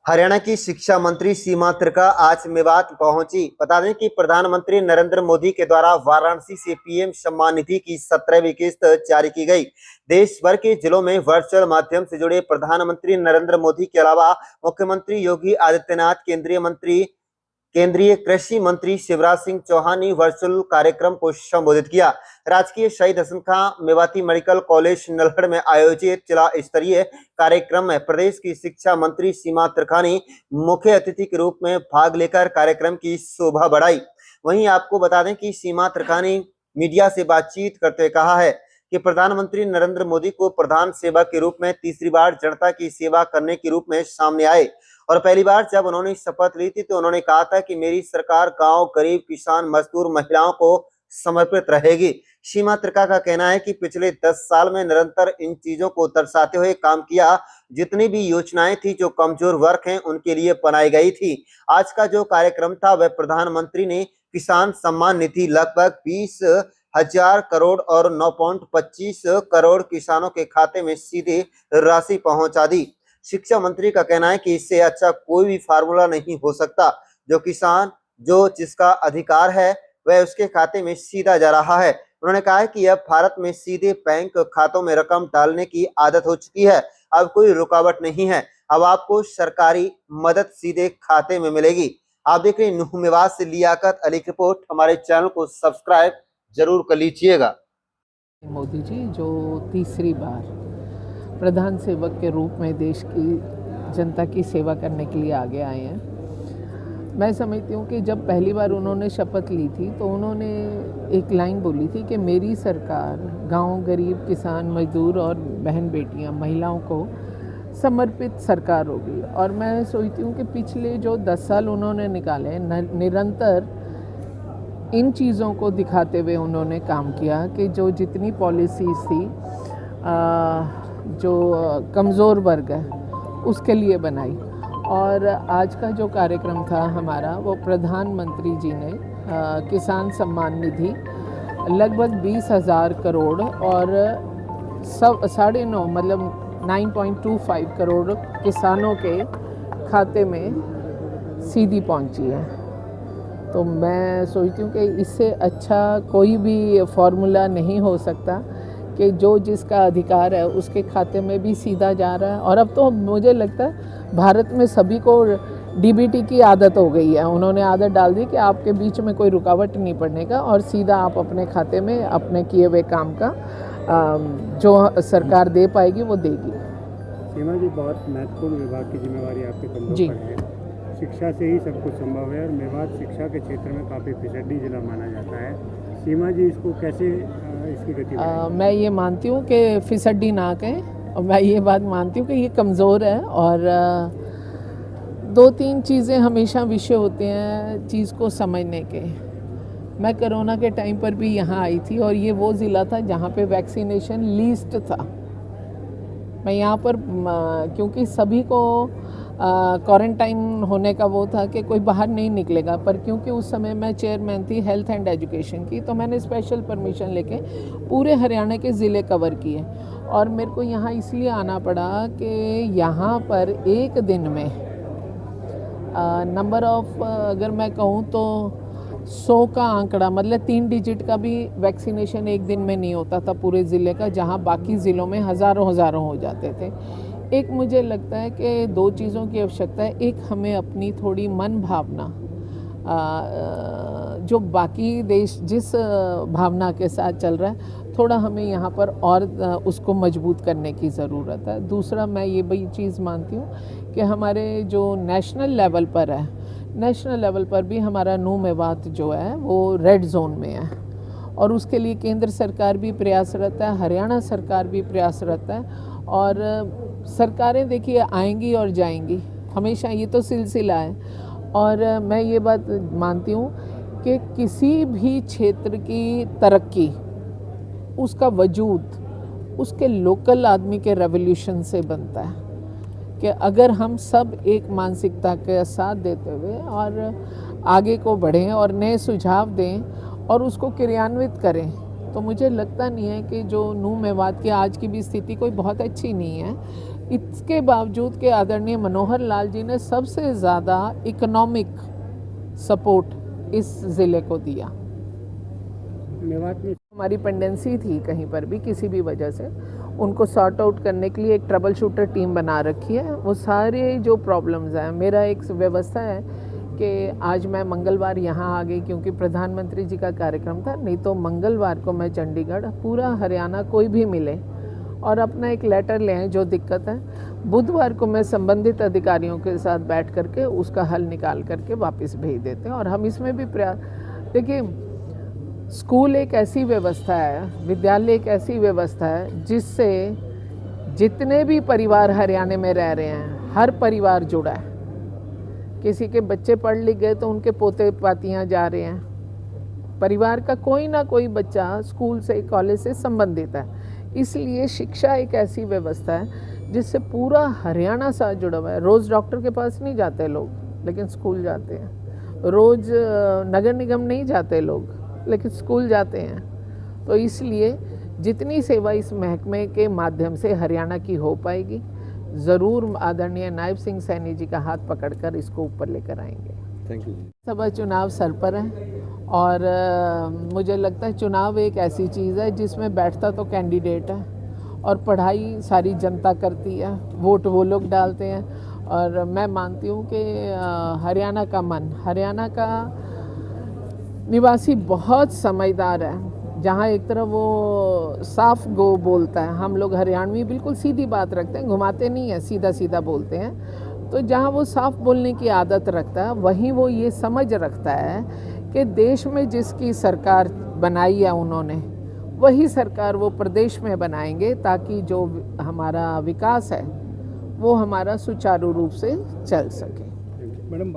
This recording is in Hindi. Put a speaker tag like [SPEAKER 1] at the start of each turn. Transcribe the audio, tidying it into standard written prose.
[SPEAKER 1] हरियाणा की शिक्षा मंत्री सीमा त्रिका आज मेवात पहुंची। बता दें कि प्रधानमंत्री नरेंद्र मोदी के द्वारा वाराणसी से पीएम सम्मान निधि की 17वीं किस्त जारी की गई। देश भर के जिलों में वर्चुअल माध्यम से जुड़े प्रधानमंत्री नरेंद्र मोदी के अलावा मुख्यमंत्री योगी आदित्यनाथ, केंद्रीय कृषि मंत्री शिवराज सिंह चौहान ने वर्चुअल कार्यक्रम को संबोधित किया। राजकीय शहीद हसन खां मेवाती मेडिकल कॉलेज नल्हड़ में आयोजित जिला स्तरीय कार्यक्रम में प्रदेश की शिक्षा मंत्री सीमा त्रिखा ने मुख्य अतिथि के रूप में भाग लेकर कार्यक्रम की शोभा बढ़ाई। वहीं आपको बता दें कि सीमा त्रिखा ने मीडिया से बातचीत करते हुए कहा है कि प्रधानमंत्री नरेंद्र मोदी को प्रधान सेवक के रूप में तीसरी बार जनता की सेवा करने के रूप में सामने आए और पहली बार जब उन्होंने शपथ ली थी तो उन्होंने कहा था कि मेरी सरकार गांव, गरीब, किसान, मजदूर, महिलाओं को समर्पित रहेगी। सीमा त्रिका का कहना है कि पिछले 10 साल में निरंतर इन चीजों को दर्शाते हुए काम किया। जितनी भी योजनाएं थी जो कमजोर वर्ग हैं उनके लिए बनाई गई थी। आज का जो कार्यक्रम था वह प्रधानमंत्री ने किसान सम्मान निधि लगभग 20,000 करोड़ और 9.25 करोड़ किसानों के खाते में सीधे राशि पहुंचा दी। शिक्षा मंत्री का कहना है कि इससे अच्छा कोई भी फार्मूला नहीं हो सकता। जो किसान जो जिसका अधिकार है वह उसके खाते में सीधा जा रहा है। उन्होंने कहा है कि अब भारत में सीधे बैंक खातों में रकम डालने की आदत हो चुकी है। अब कोई रुकावट नहीं है। अब आपको सरकारी मदद सीधे खाते में मिलेगी। आप देख रहे हैं नुह मेवात से लियाकत अली की रिपोर्ट। हमारे चैनल को सब्सक्राइब जरूर कर लीजिएगा।
[SPEAKER 2] मोदी जी जो तीसरी बार प्रधान सेवक के रूप में देश की जनता की सेवा करने के लिए आगे आए हैं। मैं समझती हूँ कि जब पहली बार उन्होंने शपथ ली थी तो उन्होंने एक लाइन बोली थी कि मेरी सरकार गांव, गरीब, किसान, मजदूर और बहन बेटियां, महिलाओं को समर्पित सरकार होगी। और मैं सोचती हूँ कि पिछले जो 10 साल उन्होंने निकाले निरंतर इन चीज़ों को दिखाते हुए उन्होंने काम किया कि जो जितनी पॉलिसीज़ थी जो कमज़ोर वर्ग है उसके लिए बनाई। और आज का जो कार्यक्रम था हमारा वो प्रधानमंत्री जी ने किसान सम्मान निधि लगभग 20,000 करोड़ और 9.5 मतलब 9.25 करोड़ किसानों के खाते में सीधी पहुंची है। तो मैं सोचती हूँ कि इससे अच्छा कोई भी फॉर्मूला नहीं हो सकता कि जो जिसका अधिकार है उसके खाते में भी सीधा जा रहा है। और अब तो मुझे लगता है भारत में सभी को डीबीटी की आदत हो गई है। उन्होंने आदत डाल दी कि आपके बीच में कोई रुकावट नहीं पड़ने का और सीधा आप अपने खाते में अपने किए हुए काम का जो सरकार दे पाएगी वो देगी।
[SPEAKER 3] सीमा जी, बहुत महत्वपूर्ण विभाग की जिम्मेवारी आपके कंधों पर है। शिक्षा से ही सब कुछ संभव है और मेवात शिक्षा के क्षेत्र में काफ़ी फिसड्डी जिला माना जाता है। सीमा जी, इसको कैसे इसकी गति
[SPEAKER 2] मैं ये मानती हूँ कि फिसड्डी ना कहें और मैं ये बात मानती हूँ कि ये कमज़ोर है। और 2-3 चीज़ें हमेशा विषय होते हैं चीज़ को समझने के। मैं कोरोना के टाइम पर भी यहाँ आई थी और ये वो ज़िला था जहाँ पे वैक्सीनेशन लीस्ट था। मैं यहाँ पर क्योंकि सभी को क्वारंटाइन होने का वो था कि कोई बाहर नहीं निकलेगा, पर क्योंकि उस समय मैं चेयरमैन थी हेल्थ एंड एजुकेशन की तो मैंने स्पेशल परमिशन लेके पूरे हरियाणा के ज़िले कवर किए। और मेरे को यहाँ इसलिए आना पड़ा कि यहाँ पर एक दिन में नंबर ऑफ अगर मैं कहूँ तो 100 का आंकड़ा मतलब 3 डिजिट का भी वैक्सीनेशन एक दिन में नहीं होता था पूरे ज़िले का, जहाँ बाकी ज़िलों में हज़ारों हो जाते थे। एक मुझे लगता है कि 2 चीज़ों की आवश्यकता है। एक, हमें अपनी थोड़ी मन भावना जो बाकी देश जिस भावना के साथ चल रहा है थोड़ा हमें यहाँ पर और उसको मजबूत करने की ज़रूरत है। दूसरा, मैं ये भी चीज़ मानती हूँ कि हमारे जो नेशनल लेवल पर है, नेशनल लेवल पर भी हमारा नुह मेवात जो है वो रेड जोन में है और उसके लिए केंद्र सरकार भी प्रयासरत है, हरियाणा सरकार भी प्रयासरत है। और सरकारें देखिए आएंगी और जाएंगी, हमेशा ये तो सिलसिला है। और मैं ये बात मानती हूँ कि किसी भी क्षेत्र की तरक्की उसका वजूद उसके लोकल आदमी के रेवोल्यूशन से बनता है कि अगर हम सब एक मानसिकता के साथ देते हुए और आगे को बढ़ें और नए सुझाव दें और उसको क्रियान्वित करें तो मुझे लगता नहीं है कि जो नुह मेवात की आज की भी स्थिति कोई बहुत अच्छी नहीं है। इसके बावजूद के आदरणीय मनोहर लाल जी ने सबसे ज़्यादा इकोनॉमिक सपोर्ट इस ज़िले को दिया।
[SPEAKER 3] मेवात में
[SPEAKER 2] हमारी पेंडेंसी थी कहीं पर भी किसी भी वजह से, उनको सॉर्ट आउट करने के लिए एक ट्रबल शूटर टीम बना रखी है। वो सारे जो प्रॉब्लम्स हैं, मेरा एक व्यवस्था है कि आज मैं मंगलवार यहाँ आ गई क्योंकि प्रधानमंत्री जी का कार्यक्रम था, नहीं तो मंगलवार को मैं चंडीगढ़, पूरा हरियाणा कोई भी मिले और अपना एक लेटर ले आए जो दिक्कत है। बुधवार को मैं संबंधित अधिकारियों के साथ बैठ करके उसका हल निकाल करके वापस भेज देते हैं। और हम इसमें भी प्रयास, देखिए स्कूल एक ऐसी व्यवस्था है, विद्यालय एक ऐसी व्यवस्था है जिससे जितने भी परिवार हरियाणा में रह रहे हैं, हर परिवार जुड़ा है। किसी के बच्चे पढ़ लिख गए तो उनके पोते पातियाँ जा रहे हैं। परिवार का कोई ना कोई बच्चा स्कूल से, कॉलेज से संबंधित है। इसलिए शिक्षा एक ऐसी व्यवस्था है जिससे पूरा हरियाणा साथ जुड़ा हुआ है। रोज़ डॉक्टर के पास नहीं जाते लोग, लेकिन स्कूल जाते हैं। रोज़ नगर निगम नहीं जाते लोग, लेकिन स्कूल जाते हैं। तो इसलिए जितनी सेवा इस महकमे के माध्यम से हरियाणा की हो पाएगी, ज़रूर आदरणीय नायब सिंह सैनी जी का हाथ पकड़कर इसको ऊपर लेकर आएंगे।
[SPEAKER 4] Thank you.
[SPEAKER 2] सभा चुनाव सर पर है और मुझे लगता है चुनाव एक ऐसी चीज़ है जिसमें बैठता तो कैंडिडेट है और पढ़ाई सारी जनता करती है, वोट वो लोग डालते हैं। और मैं मानती हूँ कि हरियाणा का मन, हरियाणा का निवासी बहुत समझदार है। जहाँ एक तरफ वो साफ गो बोलता है, हम लोग हरियाणवी बिल्कुल सीधी बात रखते हैं, घुमाते नहीं हैं, सीधा सीधा बोलते हैं। तो जहाँ वो साफ बोलने की आदत रखता है, वहीं वो ये समझ रखता है कि देश में जिसकी सरकार बनाई है उन्होंने, वही सरकार वो प्रदेश में बनाएंगे ताकि जो हमारा विकास है वो हमारा सुचारू रूप से चल सके।
[SPEAKER 3] मैडम